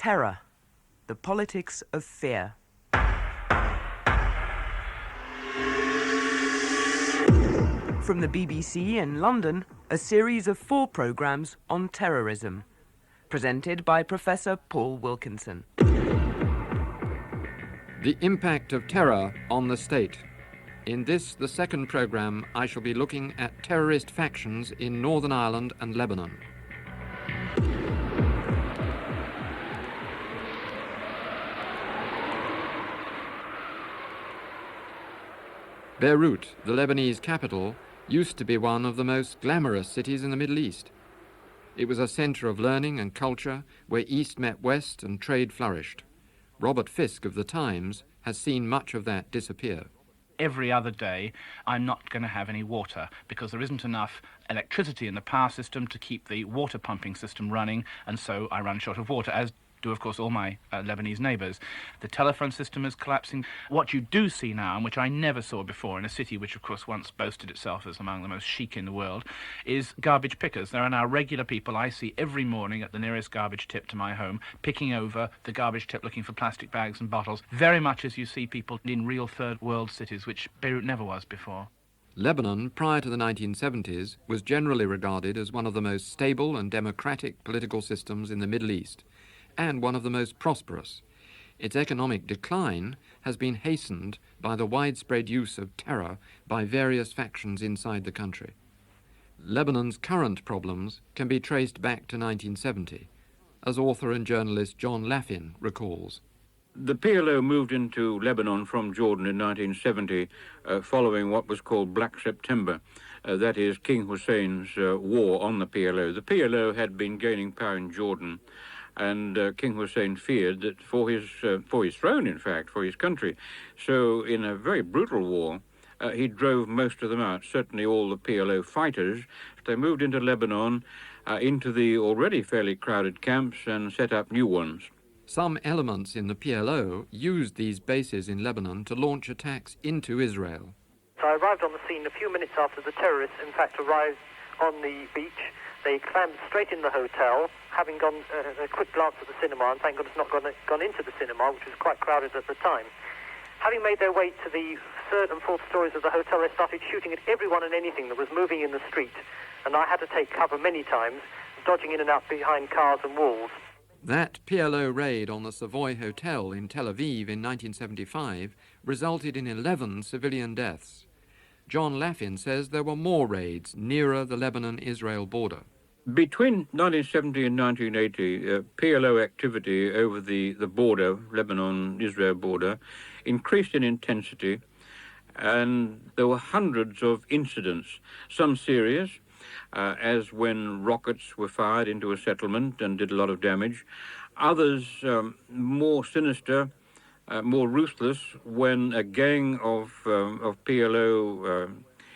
Terror, the politics of fear. From the BBC in London, a series of 4 programmes on terrorism, presented by Professor Paul Wilkinson. The impact of terror on the state. In this, the second programme, I shall be looking at terrorist factions in Northern Ireland and Lebanon. Beirut, the Lebanese capital, used to be one of the most glamorous cities in the Middle East. It was a centre of learning and culture where East met West and trade flourished. Robert Fisk of The Times has seen much of that disappear. Every other day, I'm not going to have any water because there isn't enough electricity in the power system to keep the water pumping system running, and so I run short of water, as do, of course, all my Lebanese neighbours. The telephone system is collapsing. What you do see now, and which I never saw before in a city which, of course, once boasted itself as among the most chic in the world, is garbage pickers. There are now regular people I see every morning at the nearest garbage tip to my home, picking over the garbage tip looking for plastic bags and bottles, very much as you see people in real third world cities, which Beirut never was before. Lebanon, prior to the 1970s, was generally regarded as one of the most stable and democratic political systems in the Middle East, and one of the most prosperous. Its economic decline has been hastened by the widespread use of terror by various factions inside the country. Lebanon's current problems can be traced back to 1970, as author and journalist John Laffin recalls. The PLO moved into Lebanon from Jordan in 1970 following what was called Black September. That is King Hussein's war on the PLO. The PLO had been gaining power in Jordan, and King Hussein feared that for his throne, in fact, for his country. So in a very brutal war, he drove most of them out, certainly all the PLO fighters. They moved into Lebanon, into the already fairly crowded camps, and set up new ones. Some elements in the PLO used these bases in Lebanon to launch attacks into Israel. So I arrived on the scene a few minutes after the terrorists, in fact, arrived on the beach. They clambered straight in the hotel, having gone a quick glance at the cinema, and thank goodness not gone into the cinema, which was quite crowded at the time. Having made their way to the 3rd and 4th stories of the hotel, they started shooting at everyone and anything that was moving in the street, and I had to take cover many times, dodging in and out behind cars and walls. That PLO raid on the Savoy Hotel in Tel Aviv in 1975 resulted in 11 civilian deaths. John Laffin says there were more raids nearer the Lebanon-Israel border. Between 1970 and 1980, PLO activity over the border, Lebanon-Israel border, increased in intensity, and there were hundreds of incidents, some serious, as when rockets were fired into a settlement and did a lot of damage, others more sinister, more ruthless, when a gang of PLO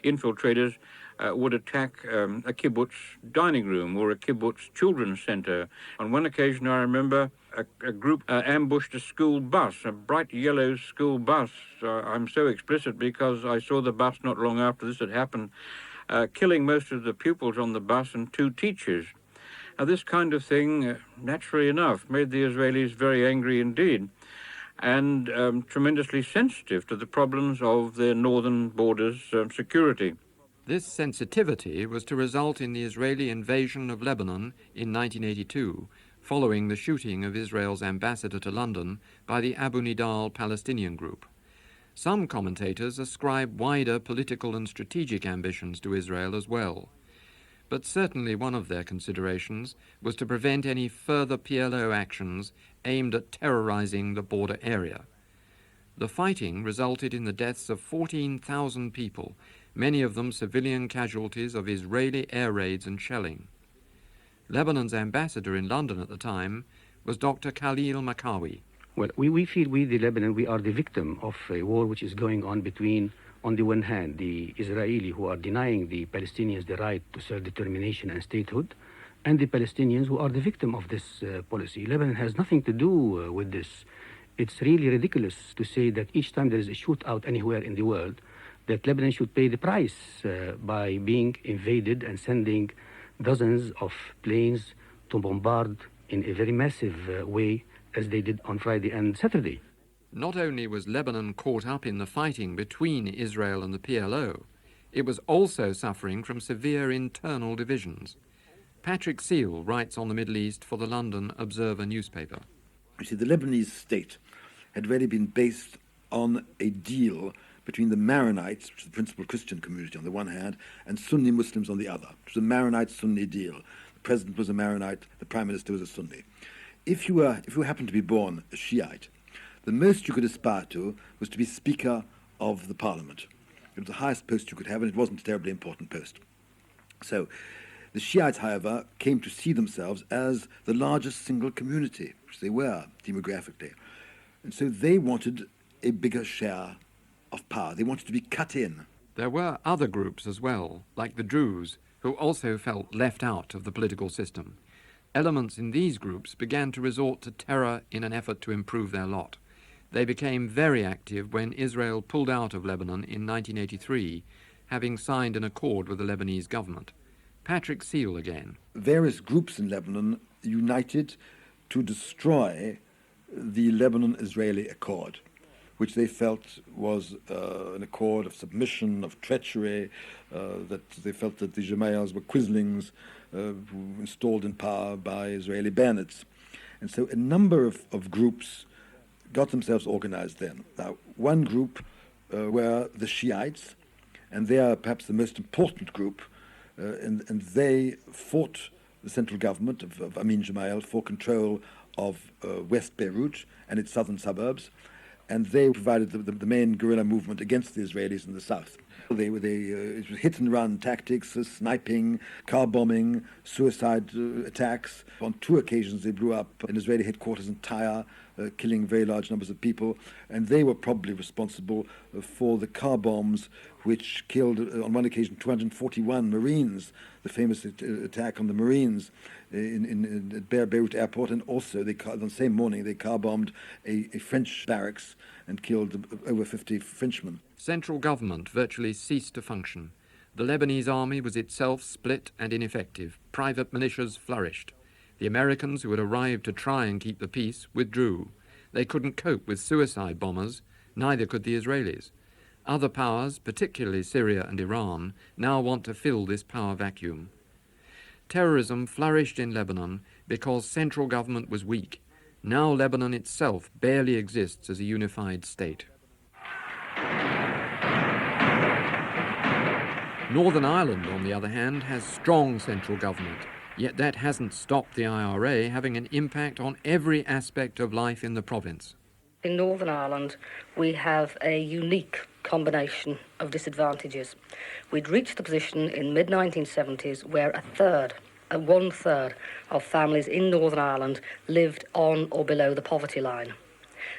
infiltrators would attack a kibbutz dining room or a kibbutz children's center. On one occasion, I remember a group ambushed a school bus, a bright yellow school bus. I'm so explicit because I saw the bus not long after this had happened, killing most of the pupils on the bus and 2 teachers. Now, this kind of thing, naturally enough, made the Israelis very angry indeed, and tremendously sensitive to the problems of their northern borders' security. This sensitivity was to result in the Israeli invasion of Lebanon in 1982, following the shooting of Israel's ambassador to London by the Abu Nidal Palestinian group. Some commentators ascribe wider political and strategic ambitions to Israel as well. But certainly one of their considerations was to prevent any further PLO actions aimed at terrorizing the border area. The fighting resulted in the deaths of 14,000 people, many of them civilian casualties of Israeli air raids and shelling. Lebanon's ambassador in London at the time was Dr. Khalil Makawi. Well, we feel the Lebanon, we are the victim of a war which is going on between, on the one hand, the Israeli who are denying the Palestinians the right to self-determination and statehood, and the Palestinians who are the victim of this policy. Lebanon has nothing to do with this. It's really ridiculous to say that each time there is a shootout anywhere in the world, that Lebanon should pay the price by being invaded and sending dozens of planes to bombard in a very massive way, as they did on Friday and Saturday. Not only was Lebanon caught up in the fighting between Israel and the PLO, it was also suffering from severe internal divisions. Patrick Seal writes on the Middle East for the London Observer newspaper. You see, the Lebanese state had really been based on a deal between the Maronites, which is the principal Christian community on the one hand, and Sunni Muslims on the other. It was a Maronite-Sunni deal. The president was a Maronite, the prime minister was a Sunni. If you happened to be born a Shiite, the most you could aspire to was to be Speaker of the Parliament. It was the highest post you could have, and it wasn't a terribly important post. So the Shiites, however, came to see themselves as the largest single community, which they were demographically. And so they wanted a bigger share of power. They wanted to be cut in. There were other groups as well, like the Druze, who also felt left out of the political system. Elements in these groups began to resort to terror in an effort to improve their lot. They became very active when Israel pulled out of Lebanon in 1983, having signed an accord with the Lebanese government. Patrick Seal again. Various groups in Lebanon united to destroy the Lebanon-Israeli Accord, which they felt was an accord of submission, of treachery, that they felt that the Gemayels were quislings installed in power by Israeli bayonets. And so a number of groups got themselves organized then. Now, one group were the Shiites, and they are perhaps the most important group, and they fought the central government of Amin Gemayel for control of West Beirut and its southern suburbs, and they provided the main guerrilla movement against the Israelis in the south. It was hit-and-run tactics, sniping, car bombing, suicide attacks. On 2 occasions they blew up an Israeli headquarters in Tyre, killing very large numbers of people, and they were probably responsible for the car bombs which killed, on one occasion, 241 Marines, the famous attack on the Marines in Beirut airport, and also on the same morning they car bombed a French barracks and killed over 50 Frenchmen. Central government virtually ceased to function. The Lebanese army was itself split and ineffective. Private militias flourished. The Americans who had arrived to try and keep the peace withdrew. They couldn't cope with suicide bombers, neither could the Israelis. Other powers, particularly Syria and Iran, now want to fill this power vacuum. Terrorism flourished in Lebanon because central government was weak. Now Lebanon itself barely exists as a unified state. Northern Ireland, on the other hand, has strong central government, yet that hasn't stopped the IRA having an impact on every aspect of life in the province. In Northern Ireland, we have a unique combination of disadvantages. We'd reached the position in mid-1970s where one-third of families in Northern Ireland lived on or below the poverty line.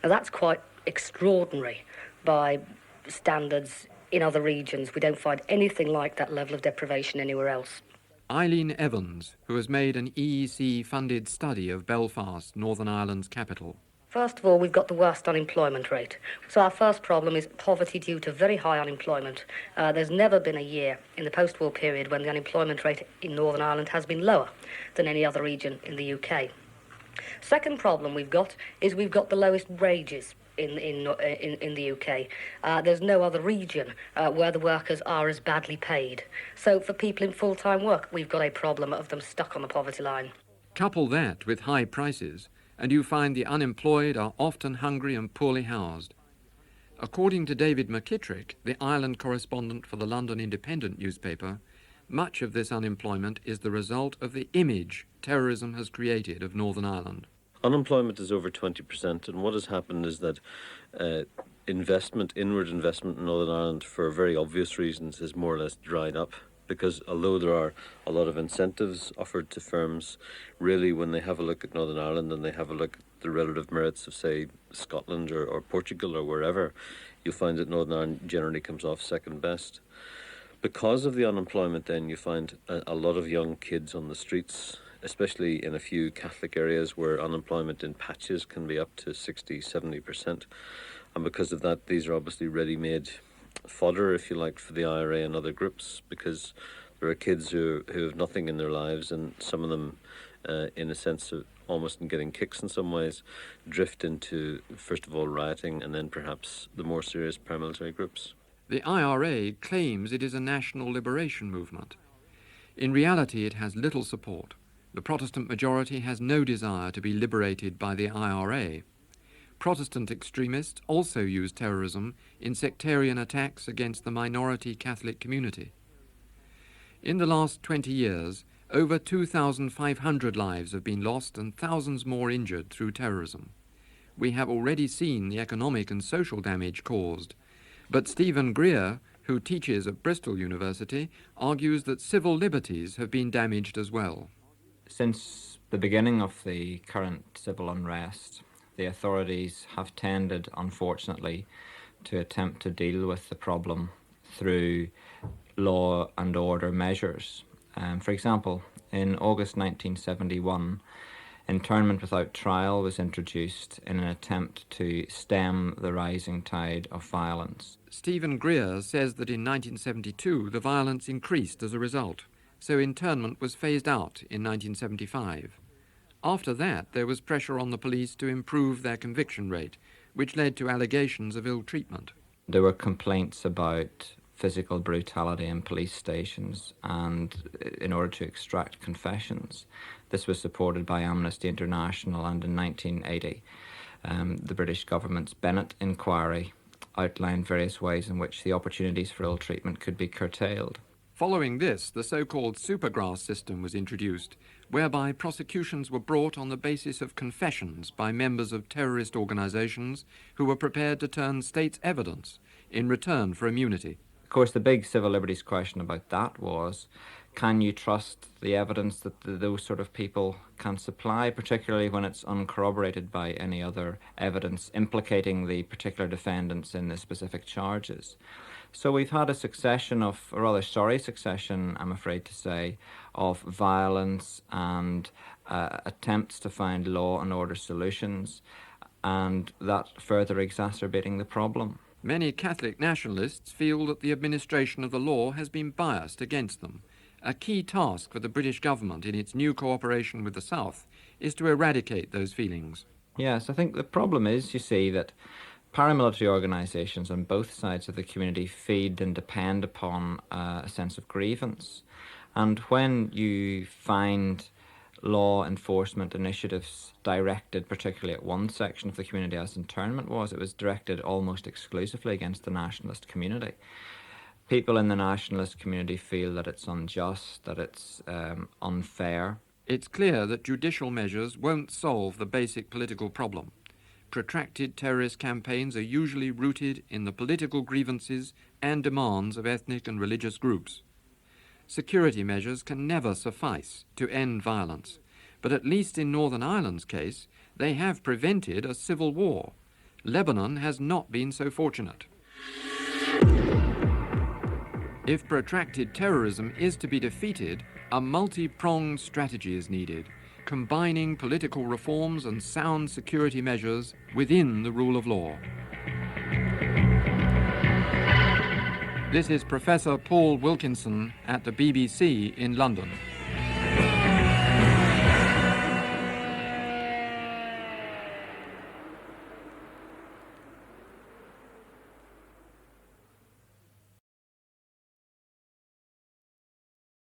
Now that's quite extraordinary by standards in other regions. We don't find anything like that level of deprivation anywhere else. Eileen Evans, who has made an EEC-funded study of Belfast, Northern Ireland's capital. First of all, we've got the worst unemployment rate. So our first problem is poverty due to very high unemployment. There's never been a year in the post-war period when the unemployment rate in Northern Ireland has been lower than any other region in the UK. Second problem we've got is we've got the lowest wages in the UK. There's no other region where the workers are as badly paid. So for people in full-time work, we've got a problem of them stuck on the poverty line. Couple that with high prices, and you find the unemployed are often hungry and poorly housed. According to David McKittrick, the Ireland correspondent for the London Independent newspaper, much of this unemployment is the result of the image terrorism has created of Northern Ireland. Unemployment is over 20%, and what has happened is that inward investment in Northern Ireland, for very obvious reasons, has more or less dried up. Because although there are a lot of incentives offered to firms, really when they have a look at Northern Ireland and they have a look at the relative merits of, say, Scotland or Portugal or wherever, you'll find that Northern Ireland generally comes off second best. Because of the unemployment then, you find a lot of young kids on the streets, especially in a few Catholic areas where unemployment in patches can be up to 60, 70%. And because of that, these are obviously ready-made fodder, if you like, for the IRA and other groups, because there are kids who have nothing in their lives, and some of them in a sense of almost in getting kicks in some ways, drift into, first of all, rioting and then perhaps the more serious paramilitary groups. The IRA claims it is a national liberation movement. In reality, it has little support. The Protestant majority has no desire to be liberated by the IRA. Protestant extremists also use terrorism in sectarian attacks against the minority Catholic community. In the last 20 years, over 2,500 lives have been lost and thousands more injured through terrorism. We have already seen the economic and social damage caused, but Stephen Greer, who teaches at Bristol University, argues that civil liberties have been damaged as well. Since the beginning of the current civil unrest, the authorities have tended, unfortunately, to attempt to deal with the problem through law and order measures. For example, in August 1971, internment without trial was introduced in an attempt to stem the rising tide of violence. Stephen Greer says that in 1972 the violence increased as a result, so internment was phased out in 1975. After that, there was pressure on the police to improve their conviction rate, which led to allegations of ill treatment. There were complaints about physical brutality in police stations, and in order to extract confessions. This was supported by Amnesty International, and in 1980 the British government's Bennett inquiry outlined various ways in which the opportunities for ill treatment could be curtailed. Following this, the so-called supergrass system was introduced, whereby prosecutions were brought on the basis of confessions by members of terrorist organizations who were prepared to turn state's evidence in return for immunity. Of course, the big civil liberties question about that was, can you trust the evidence that those sort of people can supply, particularly when it's uncorroborated by any other evidence implicating the particular defendants in the specific charges? So we've had a rather sorry succession, I'm afraid to say, of violence and attempts to find law and order solutions, and that further exacerbating the problem. Many Catholic nationalists feel that the administration of the law has been biased against them. A key task for the British government in its new cooperation with the South is to eradicate those feelings. Yes, I think the problem is, you see, that paramilitary organisations on both sides of the community feed and depend upon a sense of grievance. And when you find law enforcement initiatives directed particularly at one section of the community, as internment was, it was directed almost exclusively against the nationalist community. People in the nationalist community feel that it's unjust, that it's unfair. It's clear that judicial measures won't solve the basic political problem. Protracted terrorist campaigns are usually rooted in the political grievances and demands of ethnic and religious groups. Security measures can never suffice to end violence, but at least in Northern Ireland's case, they have prevented a civil war. Lebanon has not been so fortunate. If protracted terrorism is to be defeated, a multi-pronged strategy is needed, combining political reforms and sound security measures within the rule of law. This is Professor Paul Wilkinson at the BBC in London.